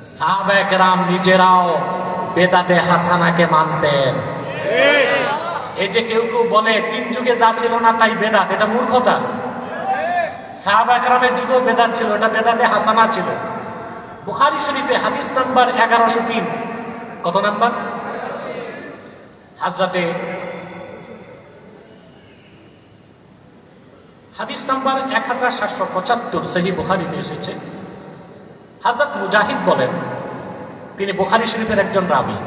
সাহাবায়ে কেরাম নিজেরাও বেদাতে হাসানাকে মানতেন। এই যে কেউ কেউ বলে তিন যুগে যা ছিল না তাই বেদাত, এটা মূর্খতা। সাহাবায়ে কেরামের যুগেও বেদাত ছিল, এটা বেদাতে হাসানা ছিল। বুখারী শরীফে হাদিস নাম্বার 1103, কত নাম্বার? হাদিস নাম্বার 1775 সহিহ বুখারীতে এসেছে। হযরত মুজাহিদ বলেন, তিনি বুখারী শরীফের একজন রাবী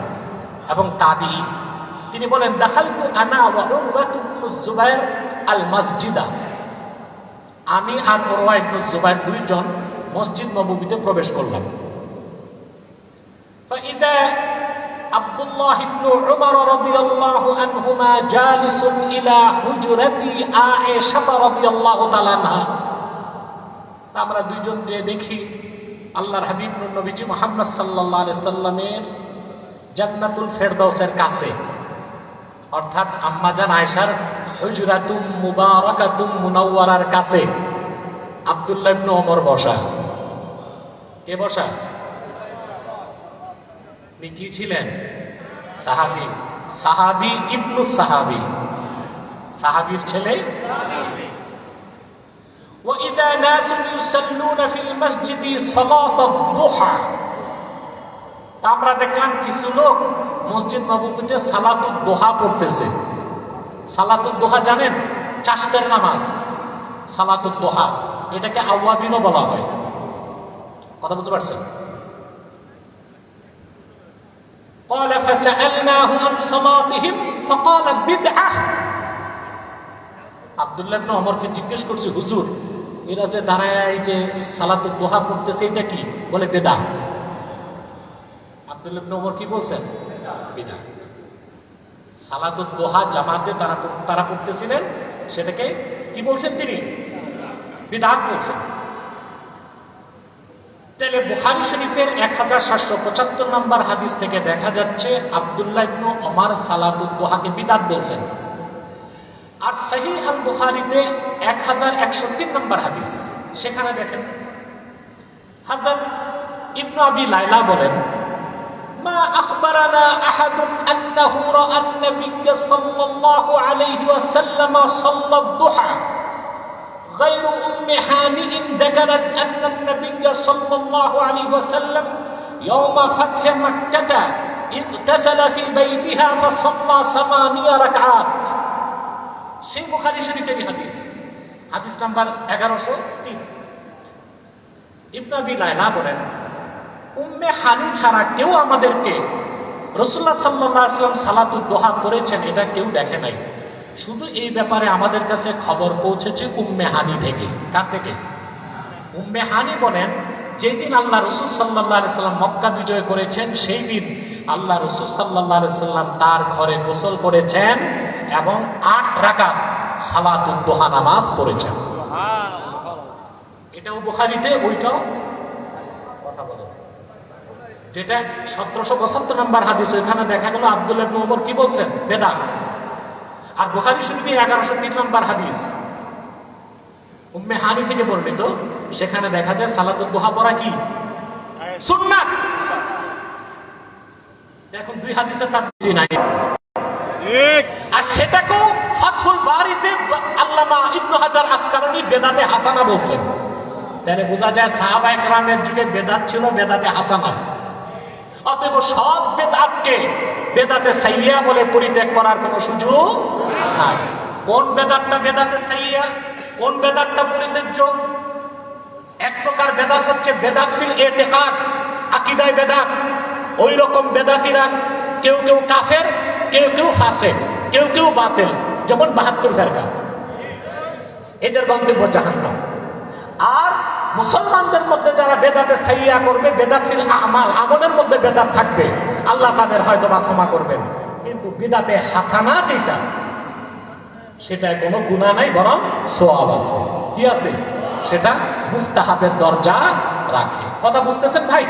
এবং তাবিঈ। তিনি বলেন, দাখালতু আনা ওয়া উরওয়াতু ইবনু যুবাইর আল মসজিদা। আমি আর উরওয়া ইবনু যুবাইর দুইজন মসজিদ নববীতে প্রবেশ করলাম। ফাইদা আব্দুল্লাহ ইবনু উমর রাদিয়াল্লাহু আনহুমা জালিসুন ইলা হুজরাতি আয়েশা রাদিয়াল্লাহু তাআলা আনহা। আমরা দুইজন যে দেখি আল্লাহর হাবিব নবীজি মুহাম্মদ সাল্লাল্লাহু আলাইহি সাল্লামের জান্নাতুল ফেরদাউসের কাছে, অর্থাৎ আম্মাজান আয়েশার হুজরাতুম মুবারাকাতুম মুনাওয়ারার কাছে আব্দুল্লাহ ইবনে ওমর বসা। কে বসা? তিনি কি ছিলেন? সাহাবী। সাহাবী ইবনু সাহাবী, সাহাবীর ছেলে। وَإِذَا نَاسٌ يُصَلُّونَ فِي الْمَسْجِدِ صَلَاةَ الضُّحَى। আমরা দেখলাম কিছু লোক মসজিদ নববীতে সালাতুদ দোহা পড়তেছে। সালাতুদ দোহা জানেন? চাশতের নামাজ। সালাতুদ দোহা এটাকে আওয়াবিনও বলা হয়। কথা বুঝতে পারছেন? قال فسألناه عن صلاتهم فقال بدعة। আব্দুল্লাহ ইবনে ওমরকে জিজ্ঞেস করছে, হুজুর এরা যে দাঁড়ায় এই যে সালাতুদ দোহা পড়তেছে এটা কি? বলে বেদাত। আব্দুল্লাহ ইবনে ওমর কি বলছেন? বিদআত। সালাতুদ দোহা জামাতে তারা পড়তেছিলেন, সেটাকে কি বলছেন তিনি? বিদআত বলছেন। তাহলে বুখারী শরীফের 1775 নম্বর হাদিস থেকে দেখা যাচ্ছে আব্দুল্লাহ ইবনে ওমর সালাতুদ দোহাকে বিদআত বলছেন। আর সহিহ আল বুখারীতে 1103 নম্বর হাদিস, সেখানে দেখেন হযরত ইবনে আবি লাইলা বলেন, মা আখবারানা আহাদুন আন্নাহু রাআ আন-নবিয়্য সাল্লাল্লাহু আলাইহি ওয়াসাল্লাম সাল্লাত দুহা غير أم هانئ ذكرت أن النبي صلى الله عليه وسلم يوم فتح مكة اغتسل في بيتها فصلى 8 ركعات। সেই বুখারী শরীফের হাদিস, হাদিস নাম্বার 1103। ইবনে আবি লাইলা বলেন, উম্মে হানি ছাড়া কেউ আমাদেরকে রাসূলুল্লাহ সাল্লাল্লাহু আলাইহি ওয়াসাল্লাম সালাতুদ দোহা করেছেন এটা কেউ দেখে নাই। শুধু এই ব্যাপারে আমাদের কাছে খবর পৌঁছেছে উম্মে হানি থেকে। কার থেকে? উম্মে হানি বলেন, যেই দিন আল্লাহ রাসূল সাল্লাল্লাহু আলাইহি সাল্লাম মক্কা বিজয় করেছেন সেই দিন আল্লাহ রাসূল সাল্লাল্লাহু আলাইহি সাল্লাম তার ঘরে গোসল করেছেন এবং 8 রাকাত সালাতুদ দোহা নামাজ পড়েছেন। এটাও বুখারীতে, ওইটাও কথা বলে যেটা 1772 নম্বর হাদিস, ওইখানে দেখা গেল আব্দুল্লাহ ইবনে ওমর কি বলছেন? বেদাত। আর বুখারী শরীফে 1103 নম্বর হাদিস উম্মে হানি থেকে বর্ণিত, সেখানে দেখা যায় সালাতুদ দোহা পড়া কি? সুন্নাত। এখন দুই হাদিসের তারতম্য নাই, আর সেটাকেও ফাথুল বারীতে আল্লামা ইবনে হাজার আসকালানী বেদাতে হাসানা বলছেন। তাহলে বোঝা যায় সাহাবায়ে কেরামের যুগে বেদাত ছিল, বেদাতে হাসানা। অতএব সব বেদাতকে বেদাতে সাইয়্যা বলে পরিত্যাগ করার কোনো সুযোগ নাই। কোন বেদাতটা বেদাতে সাইয়্যা, কোন বেদাতটা পরিত্যাজ্য? এক প্রকার বেদাত হচ্ছে বেদাত ফিল ইতিকাদ, আকীদায় বেদাত। ওই রকম বেদাতীরা কেউ কেউ কাফের, কেউ কেউ ফাসিক, কেউ কেউ বাতিল, যেমন 72 ফেরকা, এদের গন্তব্য জাহান্নাম। আর মুসলমানদের মধ্যে যারা বেদাতে সাইয়্যা করবে, বেদাত ফিল আমাল, আমলের মধ্যে বেদাত থাকবে, আল্লাহ তাদের হয়তো বা ক্ষমা করবেন। কিন্তু বিদাতে হাসানা যেটা, সেটায় কোনো গুনাহ নাই, বরং সওয়াব আছে। কি আছে? সেটা মুস্তাহাবের দরজা রাখে। কথা বুঝতেছেন ভাই?